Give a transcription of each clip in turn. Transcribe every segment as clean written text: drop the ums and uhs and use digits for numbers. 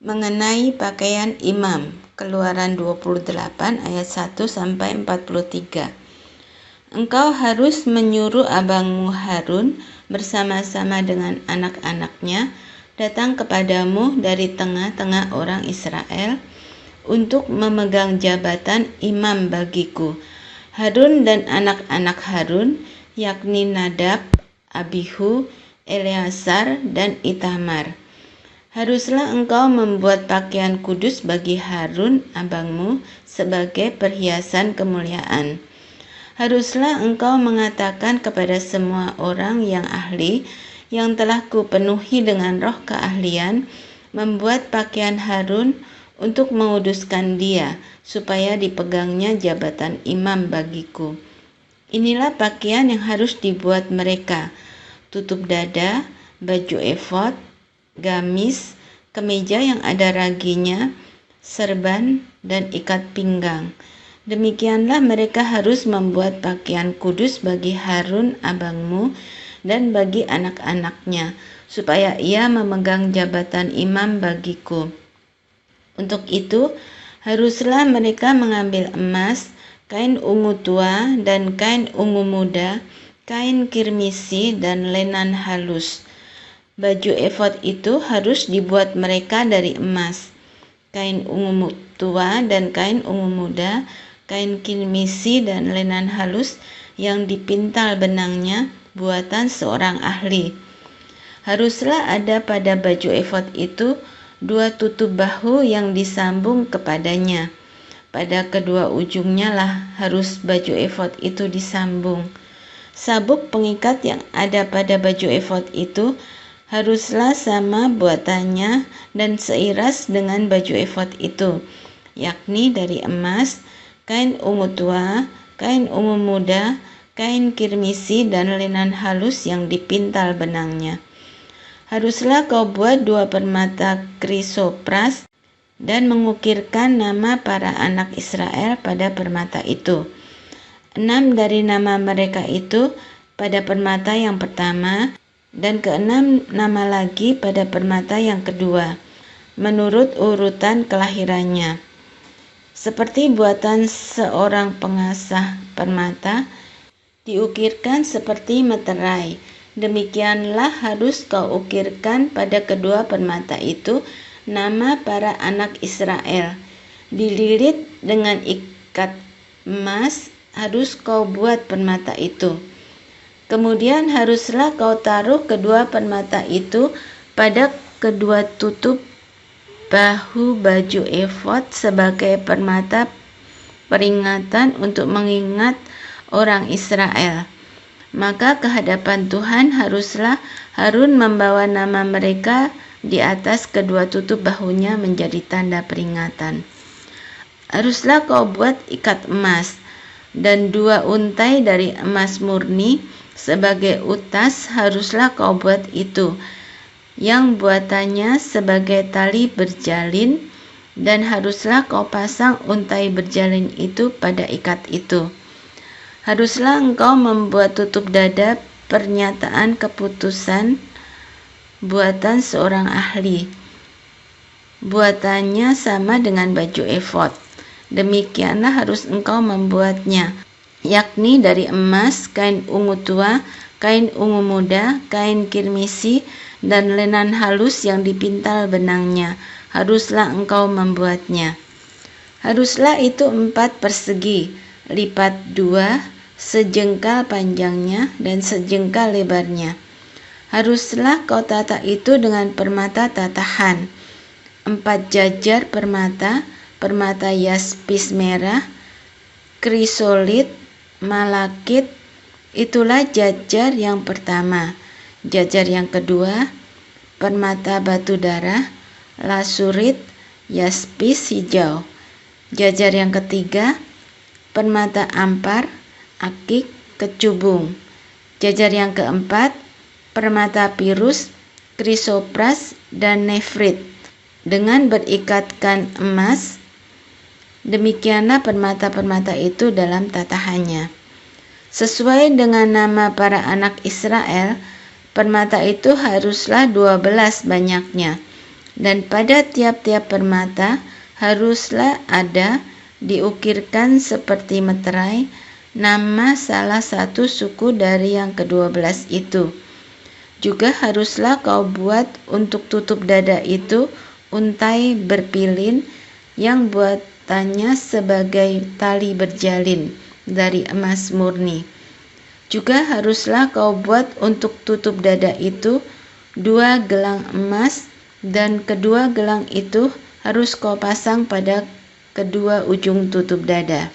Mengenai pakaian imam, Keluaran 28 ayat 1 sampai 43. Engkau harus menyuruh abangmu Harun bersama-sama dengan anak-anaknya datang kepadamu dari tengah-tengah orang Israel untuk memegang jabatan imam bagiku. Harun dan anak-anak Harun, yakni Nadab, Abihu, Eleazar, dan Itamar. Haruslah engkau membuat pakaian kudus bagi Harun abangmu sebagai perhiasan kemuliaan. Haruslah engkau mengatakan kepada semua orang yang ahli, yang telah kupenuhi dengan roh keahlian, membuat pakaian Harun untuk menguduskan dia, supaya dipegangnya jabatan imam bagiku. Inilah pakaian yang harus dibuat mereka: tutup dada, baju efod, gamis, kemeja yang ada raginya, serban, dan ikat pinggang. Demikianlah mereka harus membuat pakaian kudus bagi Harun abangmu dan bagi anak-anaknya, supaya ia memegang jabatan imam bagiku. Untuk itu, haruslah mereka mengambil emas, kain ungu tua dan kain ungu muda, kain kirmisi dan lenan halus. Baju efod itu harus dibuat mereka dari emas, kain ungu tua dan kain ungu muda, kain kirmisi dan lenan halus yang dipintal benangnya, buatan seorang ahli. Haruslah ada pada baju efod itu 2 tutup bahu yang disambung kepadanya. Pada kedua ujungnya lah harus baju efod itu disambung. Sabuk pengikat yang ada pada baju efod itu haruslah sama buatannya dan seiras dengan baju efod itu, yakni dari emas, kain ungu tua, kain ungu muda, kain kirmisi dan lenan halus yang dipintal benangnya. Haruslah kau buat 2 permata krisopras dan mengukirkan nama para anak Israel pada permata itu. 6 dari nama mereka itu pada permata yang pertama, dan ke-6 nama lagi pada permata yang kedua, menurut urutan kelahirannya. Seperti buatan seorang pengasah permata, diukirkan seperti meterai. Demikianlah harus kau ukirkan pada kedua permata itu nama para anak Israel. Dililit dengan ikat emas harus kau buat permata itu. Kemudian haruslah kau taruh kedua permata itu pada kedua tutup bahu baju efod sebagai permata peringatan untuk mengingat orang Israel. Maka kehadapan Tuhan haruslah Harun membawa nama mereka di atas kedua tutup bahunya menjadi tanda peringatan. Haruslah kau buat ikat emas dan 2 untai dari emas murni sebagai utas haruslah kau buat itu, yang buatannya sebagai tali berjalin, dan haruslah kau pasang untai berjalin itu pada ikat itu. Haruslah engkau membuat tutup dada pernyataan keputusan buatan seorang ahli. Buatannya sama dengan baju efod. Demikianlah harus engkau membuatnya, yakni dari emas, kain ungu tua, kain ungu muda, kain kirmisi, dan lenan halus yang dipintal benangnya. Haruslah engkau membuatnya. Haruslah itu 4 persegi, lipat 2, sejengkal panjangnya dan sejengkal lebarnya. Haruslah kau tata itu dengan permata tatahan, 4 jajar permata, permata yaspis merah, krisolit, malakit. Itulah jajar yang pertama. Jajar yang kedua, permata batu darah, lasurit, yaspis hijau. Jajar yang ketiga, permata ampar, akik, kecubung. Jajar yang keempat, permata pirus, krisopras, dan nefrit dengan berikatkan emas. Demikianlah permata-permata itu dalam tatahannya. Sesuai dengan nama para anak Israel, permata itu haruslah 12 banyaknya. Dan pada tiap-tiap permata haruslah ada diukirkan seperti meterai nama salah satu suku dari yang ke-12 itu. Juga haruslah kau buat untuk tutup dada itu untai berpilin yang buatannya sebagai tali berjalin dari emas murni. Juga haruslah kau buat untuk tutup dada itu 2 gelang emas, dan kedua gelang itu harus kau pasang pada kedua ujung tutup dada.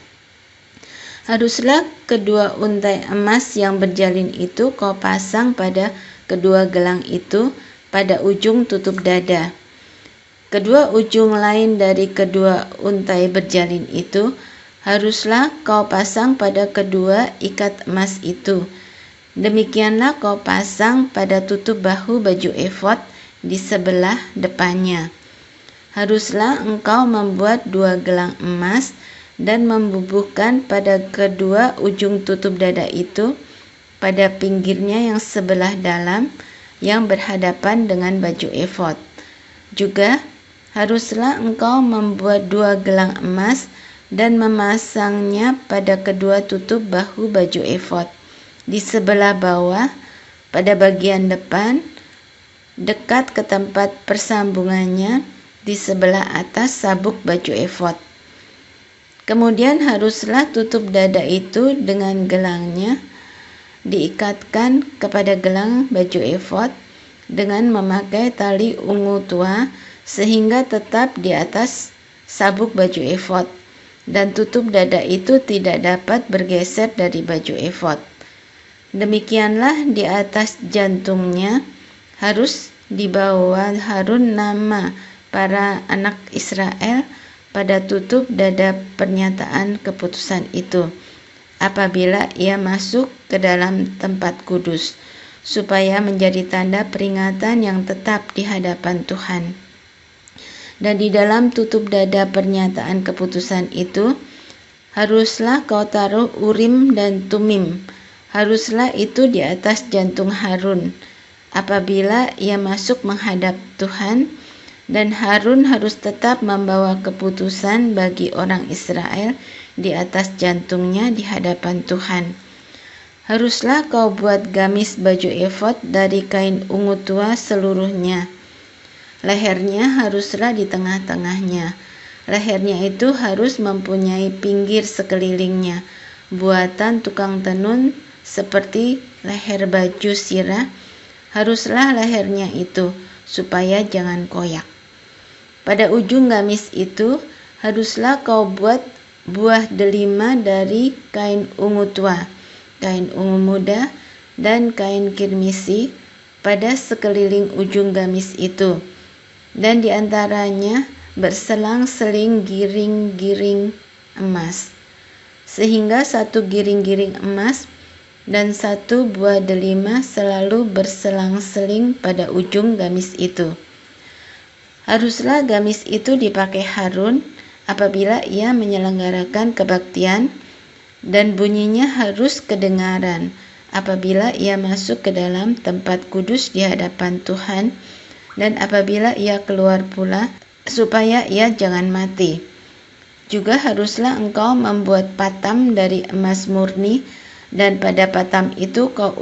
Haruslah kedua untai emas yang berjalin itu kau pasang pada kedua gelang itu pada ujung tutup dada. Kedua ujung lain dari kedua untai berjalin itu haruslah kau pasang pada kedua ikat emas itu. Demikianlah kau pasang pada tutup bahu baju efod di sebelah depannya. Haruslah engkau membuat 2 gelang emas dan membubuhkan pada kedua ujung tutup dada itu pada pinggirnya yang sebelah dalam yang berhadapan dengan baju efod. Juga haruslah engkau membuat 2 gelang emas dan memasangnya pada kedua tutup bahu baju efod di sebelah bawah pada bagian depan dekat ke tempat persambungannya di sebelah atas sabuk baju efod. Kemudian haruslah tutup dada itu dengan gelangnya diikatkan kepada gelang baju efod dengan memakai tali ungu tua sehingga tetap di atas sabuk baju efod, dan tutup dada itu tidak dapat bergeser dari baju efod. Demikianlah di atas jantungnya harus dibawa Harun nama para anak Israel pada tutup dada pernyataan keputusan itu apabila ia masuk ke dalam tempat kudus, supaya menjadi tanda peringatan yang tetap di hadapan Tuhan. Dan di dalam tutup dada pernyataan keputusan itu haruslah kau taruh Urim dan Tumim. Haruslah itu di atas jantung Harun apabila ia masuk menghadap Tuhan, dan Harun harus tetap membawa keputusan bagi orang Israel di atas jantungnya di hadapan Tuhan. Haruslah kau buat gamis baju efod dari kain ungu tua seluruhnya. Lehernya haruslah di tengah-tengahnya. Lehernya itu harus mempunyai pinggir sekelilingnya, buatan tukang tenun seperti leher baju sirah. Haruslah lehernya itu, supaya jangan koyak. Pada ujung gamis itu haruslah kau buat buah delima dari kain ungu tua, kain ungu muda, dan kain kirmisi pada sekeliling ujung gamis itu, dan diantaranya berselang-seling giring-giring emas, sehingga satu giring-giring emas dan satu buah delima selalu berselang-seling pada ujung gamis itu. Haruslah gamis itu dipakai Harun apabila ia menyelenggarakan kebaktian, dan bunyinya harus kedengaran apabila ia masuk ke dalam tempat kudus di hadapan Tuhan, dan apabila ia keluar pula, supaya ia jangan mati. Juga haruslah engkau membuat patam dari emas murni, dan pada patam itu kau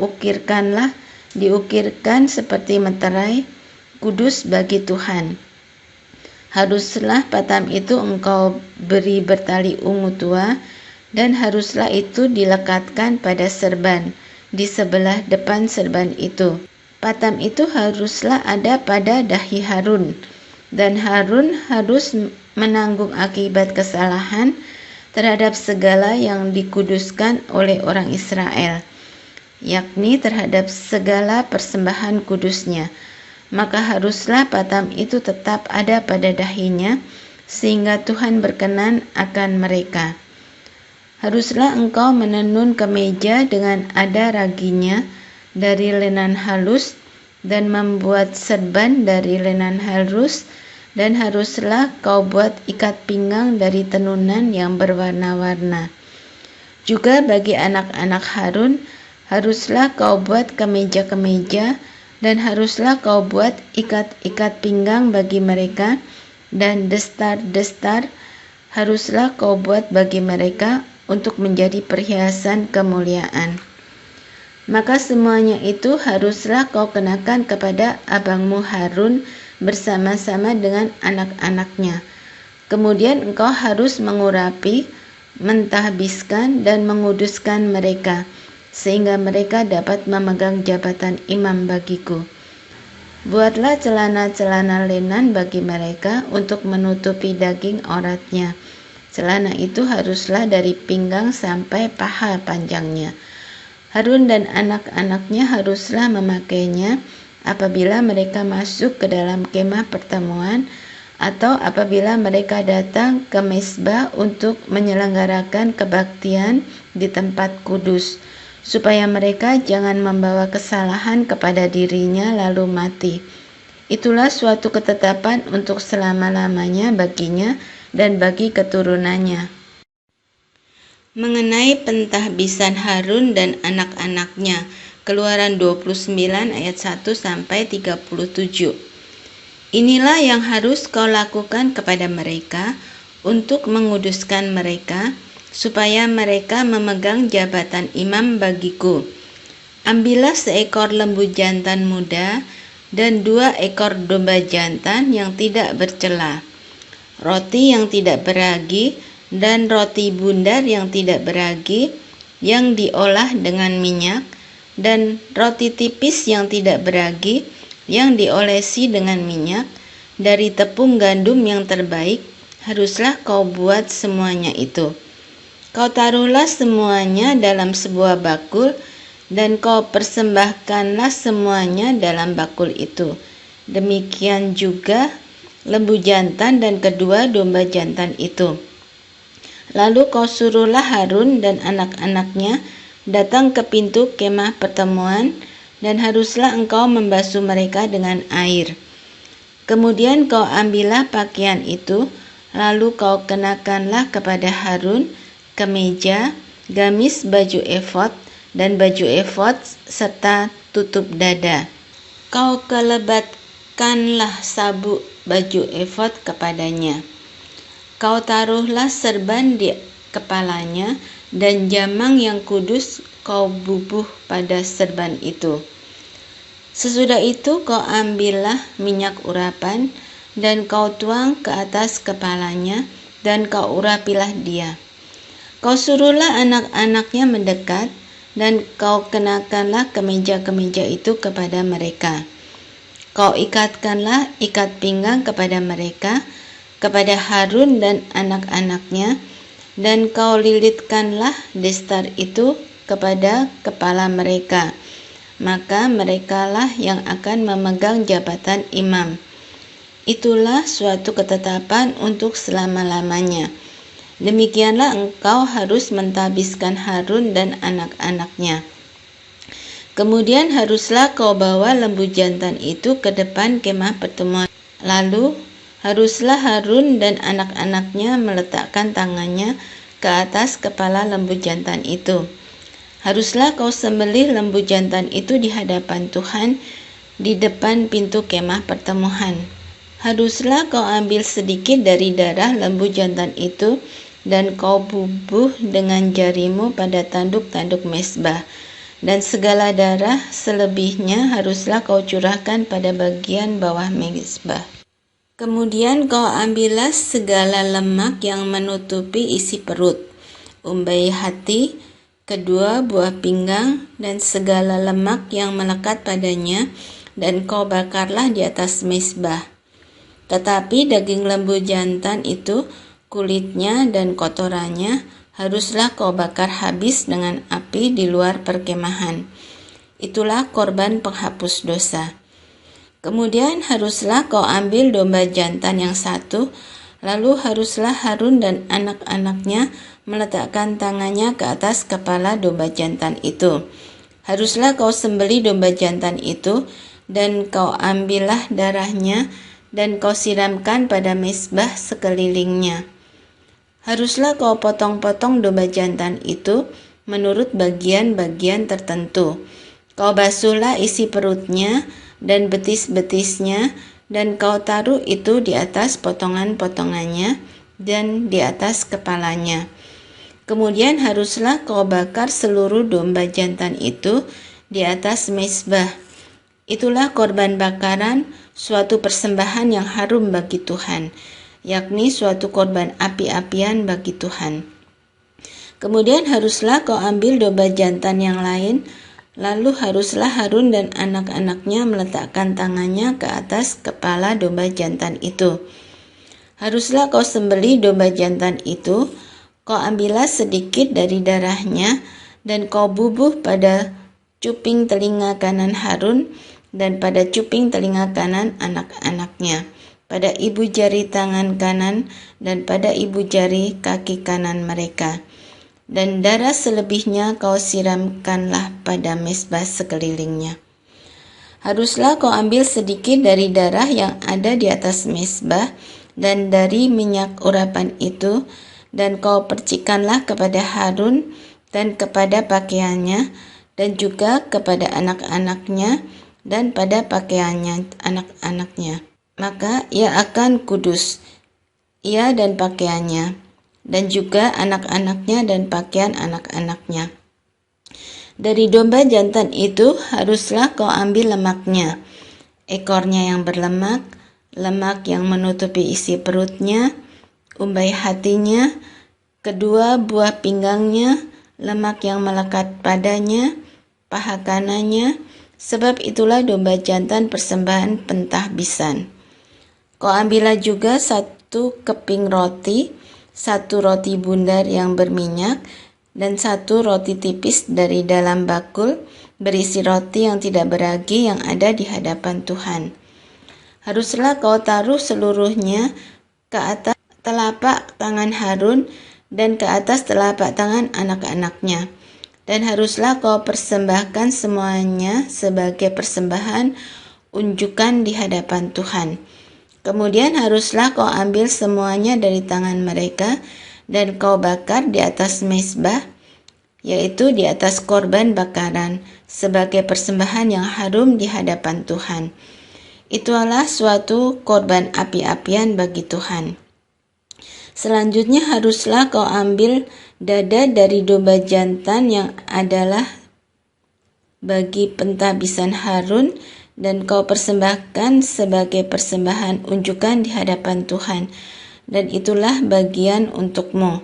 diukirkan seperti meterai, kudus bagi Tuhan. Haruslah patam itu engkau beri bertali ungu tua, dan haruslah itu dilekatkan pada serban di sebelah depan serban itu. Patam itu haruslah ada pada dahi Harun, dan Harun harus menanggung akibat kesalahan terhadap segala yang dikuduskan oleh orang Israel, yakni terhadap segala persembahan kudusnya. Maka haruslah patam itu tetap ada pada dahinya, sehingga Tuhan berkenan akan mereka. Haruslah engkau menenun kemeja dengan ada raginya dari lenan halus, dan membuat serban dari lenan halus, dan haruslah kau buat ikat pinggang dari tenunan yang berwarna-warna. Juga bagi anak-anak Harun haruslah kau buat kemeja-kemeja Dan haruslah kau buat ikat-ikat pinggang bagi mereka, dan destar-destar haruslah kau buat bagi mereka untuk menjadi perhiasan kemuliaan. Maka semuanya itu haruslah kau kenakan kepada abangmu Harun bersama-sama dengan anak-anaknya. Kemudian engkau harus mengurapi, mentahbiskan, dan menguduskan mereka, sehingga mereka dapat memegang jabatan imam bagiku. Buatlah celana-celana lenan bagi mereka untuk menutupi daging auratnya. Celana itu haruslah dari pinggang sampai paha panjangnya. Harun dan anak-anaknya haruslah memakainya apabila mereka masuk ke dalam kemah pertemuan atau apabila mereka datang ke mezbah untuk menyelenggarakan kebaktian di tempat kudus, supaya mereka jangan membawa kesalahan kepada dirinya lalu mati. Itulah suatu ketetapan untuk selama-lamanya baginya dan bagi keturunannya. Mengenai pentahbisan Harun dan anak-anaknya, Keluaran 29 ayat 1 sampai 37. Inilah yang harus kau lakukan kepada mereka untuk menguduskan mereka, supaya mereka memegang jabatan imam bagiku. Ambillah seekor lembu jantan muda dan 2 ekor domba jantan yang tidak bercela, roti yang tidak beragi, dan roti bundar yang tidak beragi yang diolah dengan minyak, dan roti tipis yang tidak beragi yang diolesi dengan minyak dari tepung gandum yang terbaik. Haruslah kau buat semuanya itu. Kau taruhlah semuanya dalam sebuah bakul, dan kau persembahkanlah semuanya dalam bakul itu. Demikian juga lembu jantan dan kedua domba jantan itu. Lalu kau suruhlah Harun dan anak-anaknya datang ke pintu kemah pertemuan, dan haruslah engkau membasuh mereka dengan air. Kemudian kau ambillah pakaian itu, lalu kau kenakanlah kepada Harun kemeja, gamis baju efod, dan baju efod serta tutup dada. Kau kelebatkanlah sabuk baju efod kepadanya. Kau taruhlah serban di kepalanya, dan jamang yang kudus kau bubuh pada serban itu. Sesudah itu kau ambillah minyak urapan, dan kau tuang ke atas kepalanya, dan kau urapilah dia. Kau suruhlah anak-anaknya mendekat, dan kau kenakanlah kemeja-kemeja itu kepada mereka. Kau ikatkanlah ikat pinggang kepada mereka, kepada Harun dan anak-anaknya, dan kau lilitkanlah destar itu kepada kepala mereka. Maka merekalah yang akan memegang jabatan imam. Itulah suatu ketetapan untuk selama-lamanya. Demikianlah engkau harus mentahbiskan Harun dan anak-anaknya. Kemudian haruslah kau bawa lembu jantan itu ke depan kemah pertemuan. Lalu haruslah Harun dan anak-anaknya meletakkan tangannya ke atas kepala lembu jantan itu. Haruslah kau sembelih lembu jantan itu di hadapan Tuhan di depan pintu kemah pertemuan. Haruslah kau ambil sedikit dari darah lembu jantan itu, dan kau bubuh dengan jarimu pada tanduk-tanduk mezbah, dan segala darah selebihnya haruslah kau curahkan pada bagian bawah mezbah. Kemudian kau ambillah segala lemak yang menutupi isi perut, umbai hati, kedua buah pinggang, dan segala lemak yang melekat padanya, dan kau bakarlah di atas mezbah. Tetapi daging lembu jantan itu, kulitnya dan kotorannya, haruslah kau bakar habis dengan api di luar perkemahan. Itulah korban penghapus dosa. Kemudian haruslah kau ambil domba jantan yang satu, lalu haruslah Harun dan anak-anaknya meletakkan tangannya ke atas kepala domba jantan itu. Haruslah kau sembelih domba jantan itu, dan kau ambillah darahnya, dan kau siramkan pada mezbah sekelilingnya. Haruslah kau potong-potong domba jantan itu menurut bagian-bagian tertentu. Kau basuhlah isi perutnya, dan betis-betisnya, dan kau taruh itu di atas potongan-potongannya dan di atas kepalanya. Kemudian haruslah kau bakar seluruh domba jantan itu di atas mezbah. Itulah korban bakaran, suatu persembahan yang harum bagi Tuhan, yakni suatu korban api-apian bagi Tuhan. Kemudian haruslah kau ambil domba jantan yang lain, lalu haruslah Harun dan anak-anaknya meletakkan tangannya ke atas kepala domba jantan itu. Haruslah kau sembelih domba jantan itu, kau ambillah sedikit dari darahnya, dan kau bubuh pada cuping telinga kanan Harun dan pada cuping telinga kanan anak-anaknya, pada ibu jari tangan kanan dan pada ibu jari kaki kanan mereka. Dan darah selebihnya kau siramkanlah pada mezbah sekelilingnya. Haruslah kau ambil sedikit dari darah yang ada di atas mezbah dan dari minyak urapan itu, dan kau percikanlah kepada Harun dan kepada pakaiannya, dan juga kepada anak-anaknya dan pada pakaiannya anak-anaknya. Maka ia akan kudus, ia dan pakaiannya, dan juga anak-anaknya dan pakaian anak-anaknya. Dari domba jantan itu haruslah kau ambil lemaknya, ekornya yang berlemak, lemak yang menutupi isi perutnya, umbai hatinya, kedua buah pinggangnya, lemak yang melekat padanya, paha kanannya, sebab itulah domba jantan persembahan pentahbisan. Kau ambillah juga 1 keping roti, 1 roti bundar yang berminyak, dan 1 roti tipis dari dalam bakul berisi roti yang tidak beragi yang ada di hadapan Tuhan. Haruslah kau taruh seluruhnya ke atas telapak tangan Harun dan ke atas telapak tangan anak-anaknya. Dan haruslah kau persembahkan semuanya sebagai persembahan unjukan di hadapan Tuhan. Kemudian haruslah kau ambil semuanya dari tangan mereka dan kau bakar di atas mezbah, yaitu di atas korban bakaran, sebagai persembahan yang harum di hadapan Tuhan. Itulah suatu korban api-apian bagi Tuhan. Selanjutnya haruslah kau ambil dada dari domba jantan yang adalah bagi pentahbisan Harun, dan kau persembahkan sebagai persembahan unjukan di hadapan Tuhan, dan itulah bagian untukmu.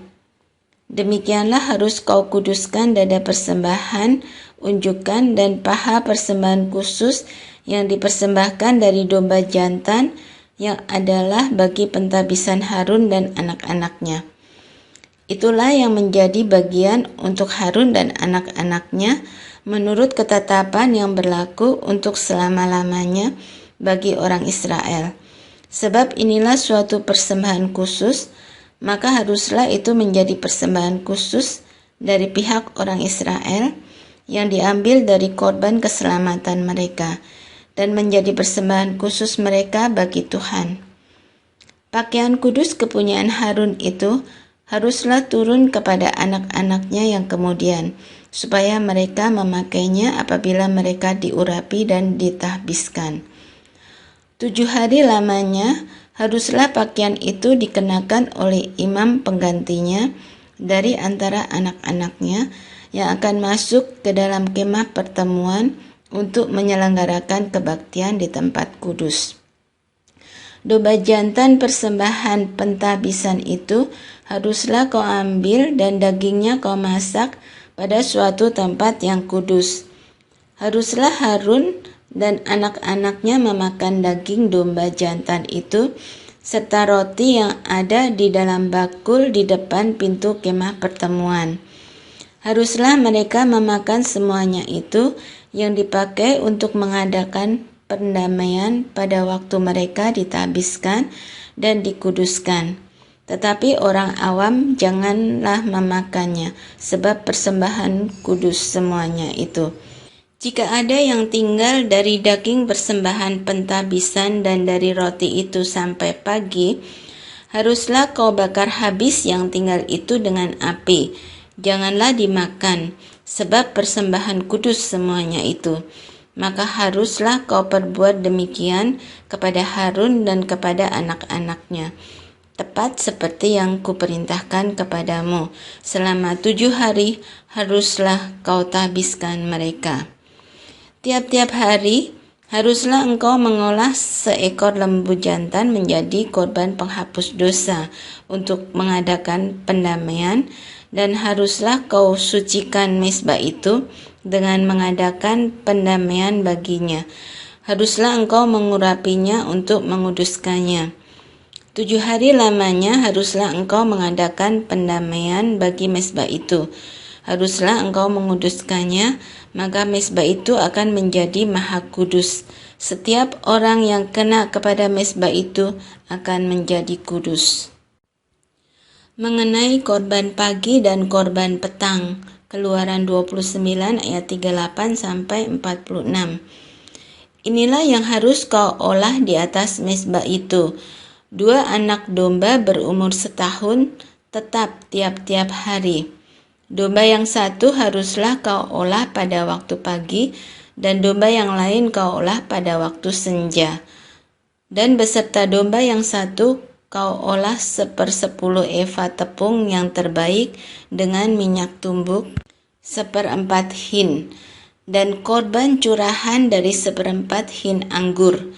Demikianlah harus kau kuduskan dada persembahan unjukan dan paha persembahan khusus yang dipersembahkan dari domba jantan yang adalah bagi pentahbisan Harun dan anak-anaknya. Itulah yang menjadi bagian untuk Harun dan anak-anaknya menurut ketetapan yang berlaku untuk selama-lamanya bagi orang Israel. Sebab inilah suatu persembahan khusus, maka haruslah itu menjadi persembahan khusus dari pihak orang Israel yang diambil dari korban keselamatan mereka, dan menjadi persembahan khusus mereka bagi Tuhan. Pakaian kudus kepunyaan Harun itu haruslah turun kepada anak-anaknya yang kemudian, supaya mereka memakainya apabila mereka diurapi dan ditahbiskan. 7 hari lamanya haruslah pakaian itu dikenakan oleh imam penggantinya dari antara anak-anaknya yang akan masuk ke dalam kemah pertemuan untuk menyelenggarakan kebaktian di tempat kudus. Domba jantan persembahan pentahbisan itu haruslah kau ambil dan dagingnya kau masak pada suatu tempat yang kudus. Haruslah Harun dan anak-anaknya memakan daging domba jantan itu serta roti yang ada di dalam bakul di depan pintu kemah pertemuan. Haruslah mereka memakan semuanya itu yang dipakai untuk mengadakan pendamaian pada waktu mereka ditahbiskan dan dikuduskan. Tetapi orang awam janganlah memakannya, sebab persembahan kudus semuanya itu. Jika ada yang tinggal dari daging persembahan pentahbisan dan dari roti itu sampai pagi, haruslah kau bakar habis yang tinggal itu dengan api. Janganlah dimakan, sebab persembahan kudus semuanya itu. maka haruslah kau perbuat demikian kepada Harun dan kepada anak-anaknya, tepat seperti yang kuperintahkan kepadamu. Selama 7 hari haruslah kau tahbiskan mereka. Tiap-tiap hari haruslah engkau mengolah seekor lembu jantan menjadi korban penghapus dosa untuk mengadakan pendamaian, dan haruslah kau sucikan mezbah itu dengan mengadakan pendamaian baginya. Haruslah engkau mengurapinya untuk menguduskannya. 7 hari lamanya haruslah engkau mengadakan pendamaian bagi mezbah itu. Haruslah engkau menguduskannya, maka mezbah itu akan menjadi maha kudus. Setiap orang yang kena kepada mezbah itu akan menjadi kudus. Mengenai korban pagi dan korban petang, Keluaran 29 ayat 38 sampai 46. Inilah yang harus kau olah di atas mezbah itu: 2 anak domba berumur setahun, tetap tiap-tiap hari. Domba yang satu haruslah kau olah pada waktu pagi, dan domba yang lain kau olah pada waktu senja. Dan beserta domba yang satu kau olah 1/10 eva tepung yang terbaik dengan minyak tumbuk 1/4 hin, dan korban curahan dari 1/4 hin anggur.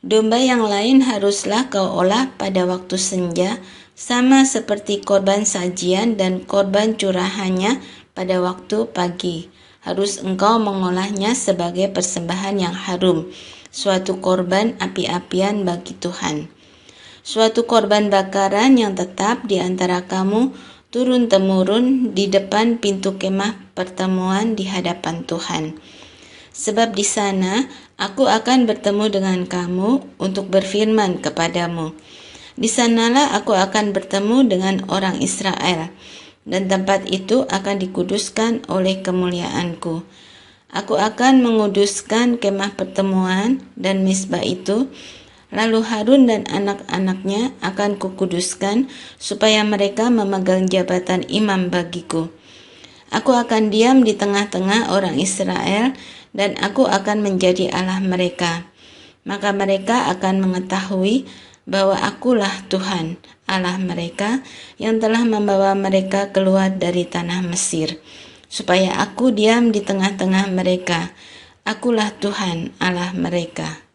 Domba yang lain haruslah kau olah pada waktu senja, sama seperti korban sajian dan korban curahannya pada waktu pagi. Harus engkau mengolahnya sebagai persembahan yang harum, suatu korban api-apian bagi Tuhan. Suatu korban bakaran yang tetap di antara kamu turun-temurun di depan pintu kemah pertemuan di hadapan Tuhan. Sebab di sana aku akan bertemu dengan kamu untuk berfirman kepadamu. Di sanalah aku akan bertemu dengan orang Israel, dan tempat itu akan dikuduskan oleh kemuliaanku. Aku akan menguduskan kemah pertemuan dan mezbah itu, lalu Harun dan anak-anaknya akan kukuduskan supaya mereka memegang jabatan imam bagiku. Aku akan diam di tengah-tengah orang Israel, dan aku akan menjadi Allah mereka. Maka mereka akan mengetahui bahwa akulah Tuhan, Allah mereka, yang telah membawa mereka keluar dari tanah Mesir, supaya aku diam di tengah-tengah mereka. Akulah Tuhan, Allah mereka.